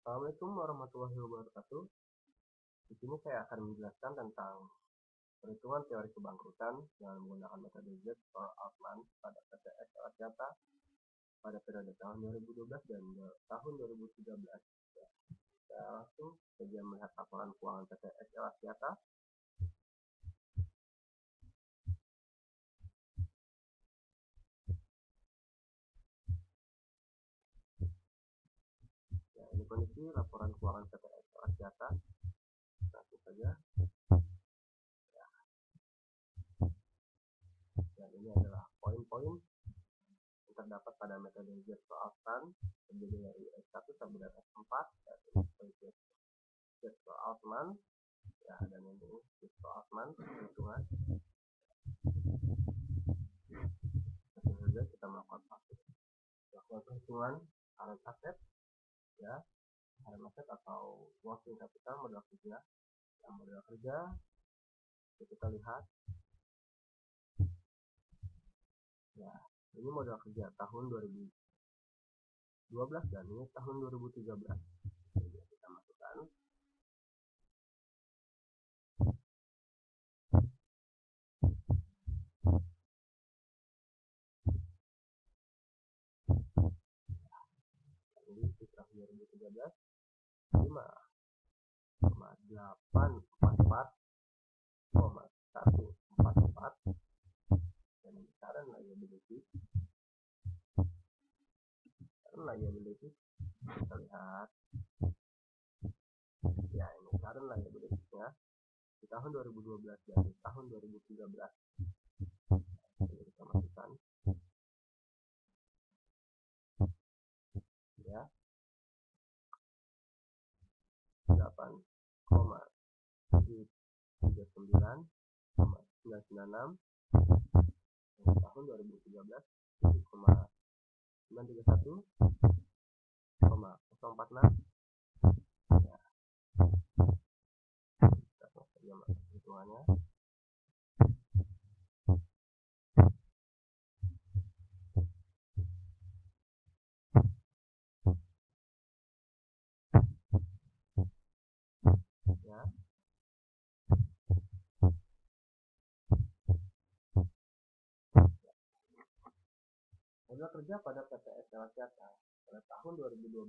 Assalamualaikum warahmatullahi wabarakatuh. Di sini saya akan menjelaskan tentang perhitungan teori kebangkrutan dengan menggunakan metode Altman pada PT XL Axiata pada periode tahun 2012 dan tahun 2013. Kita langsung saja melihat laporan keuangan PT XL Axiata. Ini kondisi laporan keuangan PT XL Axiata. Langsung saja. Dan ini adalah poin-poin yang terdapat pada metode Altman terdiri dari S1 sampai dengan S4 dan Altman ya, dan ini Altman perhitungan. Langsung saja kita melakukan perhitungan current asset ya, current asset atau working capital modal kerja. Yang modal kerja kita lihat ya, ini modal kerja tahun 2012 dan ini tahun 2013. Jadi kita masukkan ini di tahun 2013 5,844,144 dan current liability kita lihat ya, ini current liability-nya di tahun 2012 dan di tahun 2013. Jadi kita masukkan ya, 8,739,996 di tahun 2013 7,931,046 ya. Kita langsung saja masuk hitungannya. Ya. Modal kerja pada PT XL Axiata pada tahun 2012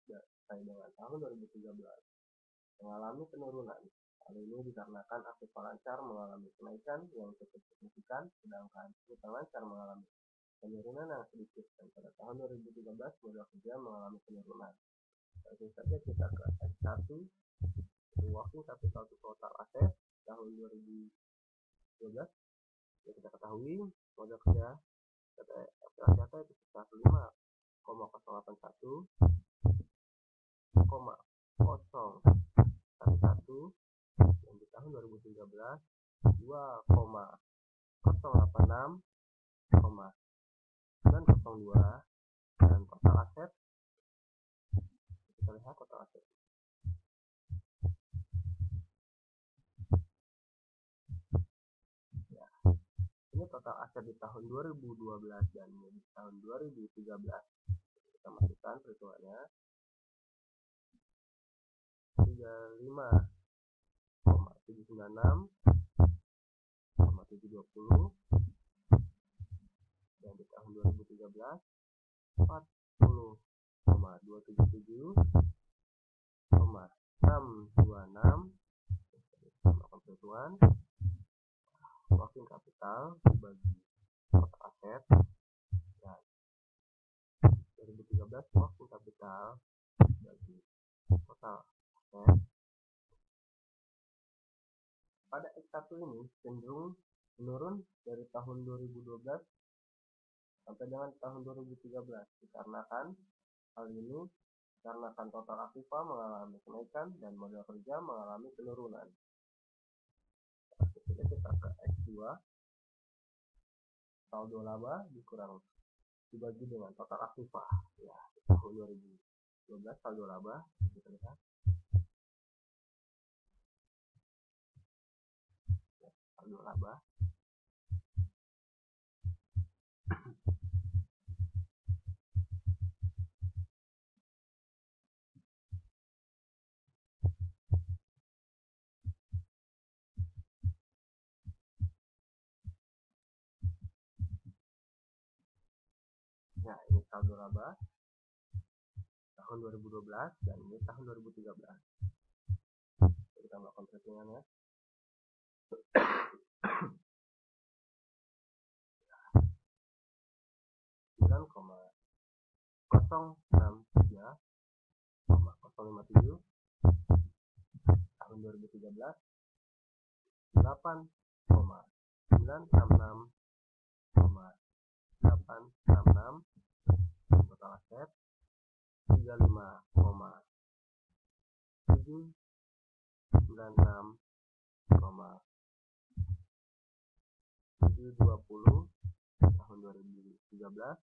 sampai dengan tahun 2013 mengalami penurunan. Hal ini dikarenakan aktiva lancar mengalami kenaikan yang cukup signifikan, sedangkan aktiva lancar mengalami penurunan yang sedikit. Dan pada tahun 2013 modal kerja mengalami penurunan. Langsung saja kita ke X1, working capital to total asset tahun 2012. Ya, kita ketahui modal kerja PT XL Axiata itu sekitar 5,081,011 dan di tahun 2013 2,086,902 dan total aset kita lihat total aset ya, ini total aset di tahun 2012 dan di tahun 2013. Kita masukkan perhitungannya 35,796,720 dan di tahun 2013 40,277,626. Kita melakukan perhitungan working capital dibagi total aset dan 2013 working capital bagi total aset. Pada X1 ini cenderung menurun dari tahun 2012 sampai dengan tahun 2013 dikarenakan hal ini dikarenakan total aktiva mengalami kenaikan dan modal kerja mengalami penurunan. Jadi kita ke X2, saldo laba dibagi dengan total aktiva ya, di tahun 2012 saldo laba kita lihat ya, saldo laba Nah, ini saldo laba tahun 2012 dan ini tahun 2013. Kita melakukan perhitungannya. 9,063,057 tahun 2013, 8,966,866, total aset 35,796,720 tahun 2013,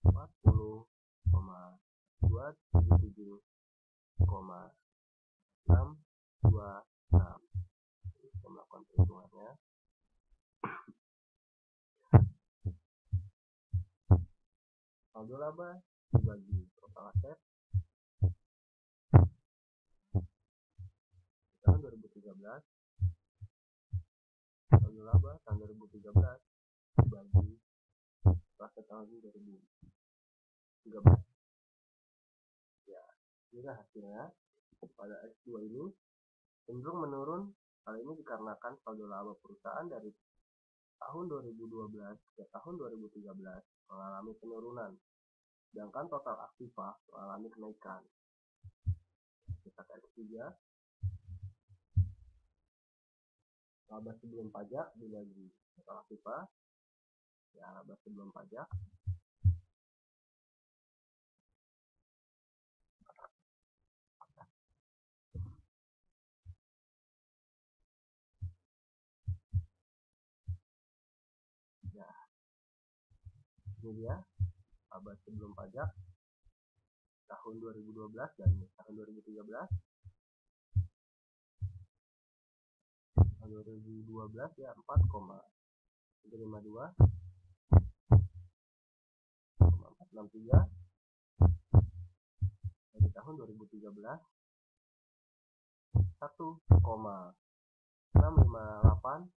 40,277,626. Kita melakukan perhitungannya. Saldo laba dibagi total aset tahun 2013, saldo laba tahun 2013 dibagi aset tahun 2013. Ya, inilah hasilnya. Pada X2 ini cenderung menurun. Hal ini dikarenakan saldo laba perusahaan dari tahun 2012 ke tahun 2013 mengalami penurunan, sedangkan total aktiva mengalami kenaikan. Kita ke X3. Laba sebelum pajak dibagi total aktiva. Ya, laba sebelum pajak ini dia laba sebelum pajak tahun 2012 dan tahun 2013. Tahun 2012 ya 4,352, 463. Di tahun 2013 1,658,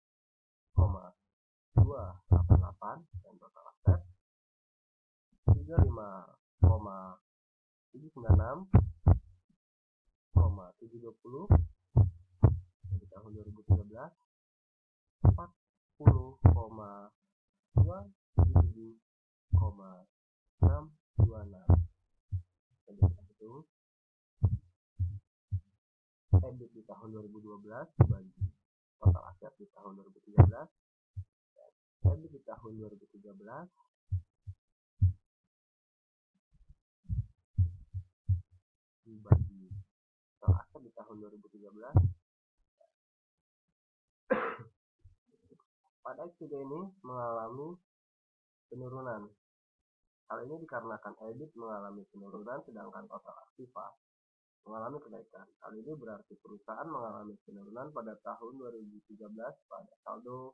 288, dan total aset 35,796,720. Di tahun 2013 40,277,626. EBIT di tahun 2012 dibagi total aset di tahun 2013. EBIT di tahun 2013 dibagi total aset di tahun 2013. Pada X3 ini mengalami penurunan. Hal ini dikarenakan EBIT mengalami penurunan sedangkan total aktiva mengalami kenaikan. Hal ini berarti perusahaan mengalami penurunan pada tahun 2013 pada saldo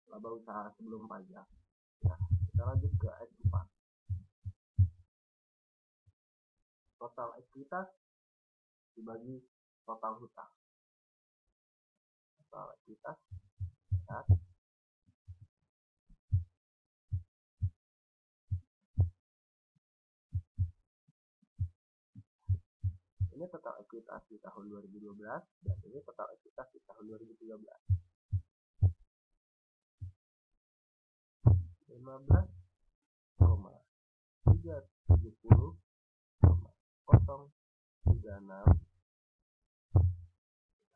laba usaha sebelum pajak. Ya, kita lanjut ke X4. Total ekuitas dibagi total hutang. Total ekuitas ya. Ini total ekuitas di tahun 2012 dan ini total ekuitas di tahun 2013. 15,370,036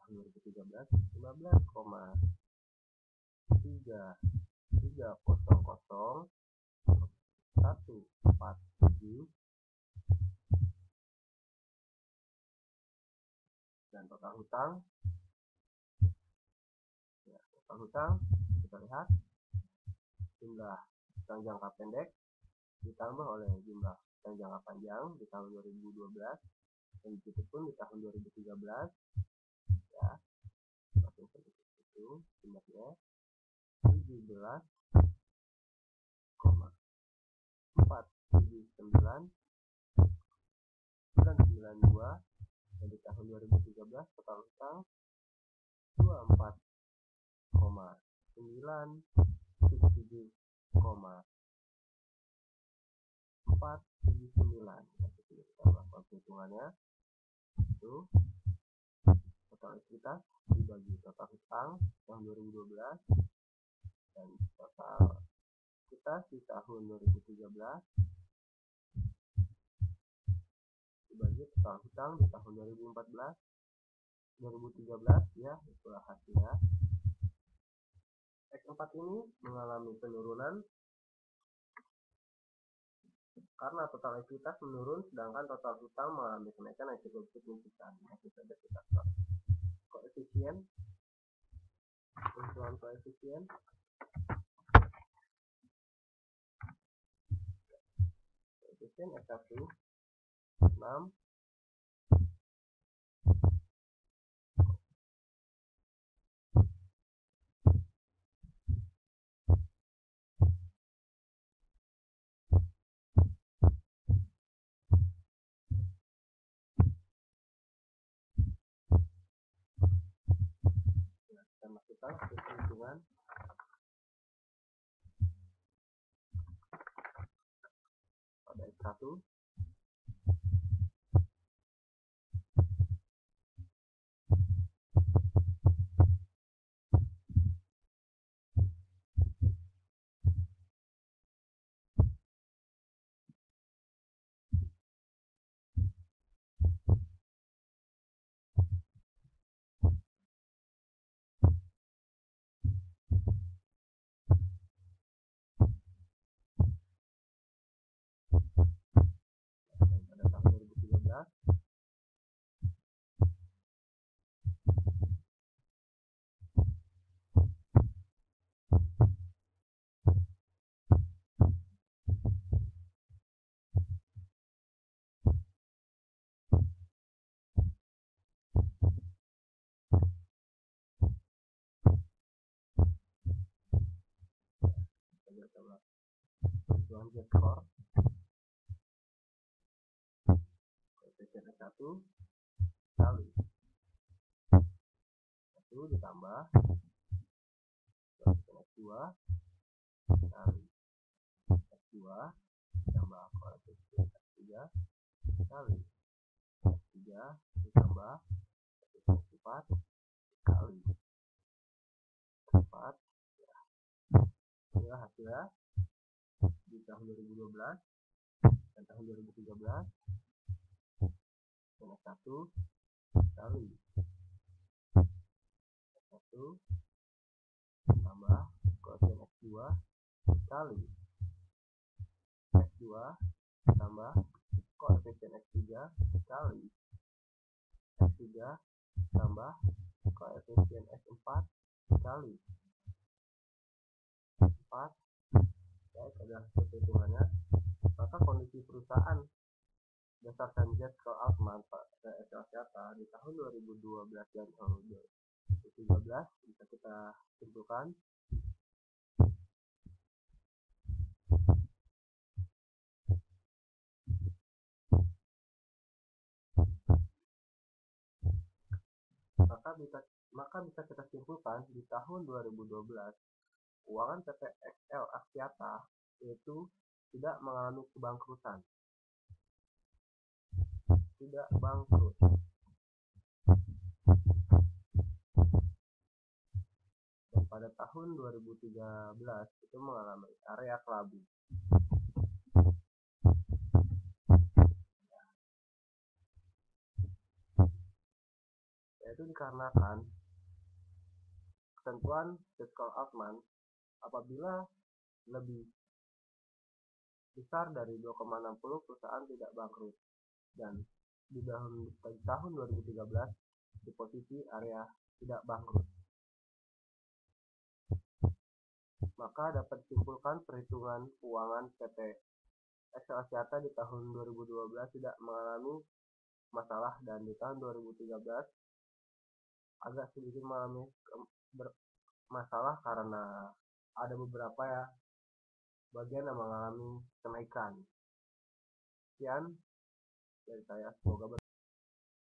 tahun 2013, 15,330,147 dan total hutang ya, total hutang kita lihat jumlah hutang jangka pendek ditambah oleh jumlah hutang jangka panjang di tahun 2012 dan begitu pun di tahun 2013 ya, langsung seperti itu jumlahnya 17,479,992 dan di tahun 2013 total hutang 24,977,992 479. Nanti kita melakukan perhitungannya. Itu total likuiditas dibagi total hutang tahun 2012 dan total likuiditas di tahun 2013 dibagi total hutang di tahun 2013 ya, itulah hasilnya. X4 ini mengalami penurunan karena total likuiditas menurun, sedangkan total hutang mengalami kenaikan yang cukup signifikan. Nanti saja kita plot koefisien, hitungan koefisien. Koefisien X1 6, kita masukkan hasil perhitungan. Pada X1 dan pada tahun 2013 perhitungan Z-score. Koefisien X1 kali 1 ditambah koefisien X2 kali X2 ditambah koefisien X3 kali X3 ditambah koefisien X4 kali X4. Ya, inilah hasilnya di tahun 2012 dan tahun 2013. X1 kali X1 tambah koefisien X2 kali X2 tambah koefisien X3 kali X3 tambah koefisien X4 kali 4. Ya, itu adalah perhitungannya. Maka kondisi perusahaan berdasarkan Z-score Altman Axiata di tahun 2012 dan tahun 2013 bisa kita simpulkan. Maka bisa kita simpulkan di tahun 2012 keuangan PT XL Axiata itu tidak mengalami kebangkrutan. Tidak bangkrut. Dan pada tahun 2013 itu mengalami area kelabu. Yaitu dikarenakan ketentuan Z-score Altman apabila lebih besar dari 2,60 perusahaan tidak bangkrut, dan di tahun 2013 di posisi area tidak bangkrut. Maka dapat disimpulkan perhitungan keuangan PT XL Axiata di tahun 2012 tidak mengalami masalah, dan di tahun 2013 agak sedikit mengalami masalah karena ada beberapa bagian yang mengalami kenaikan. Sekian dari saya, semoga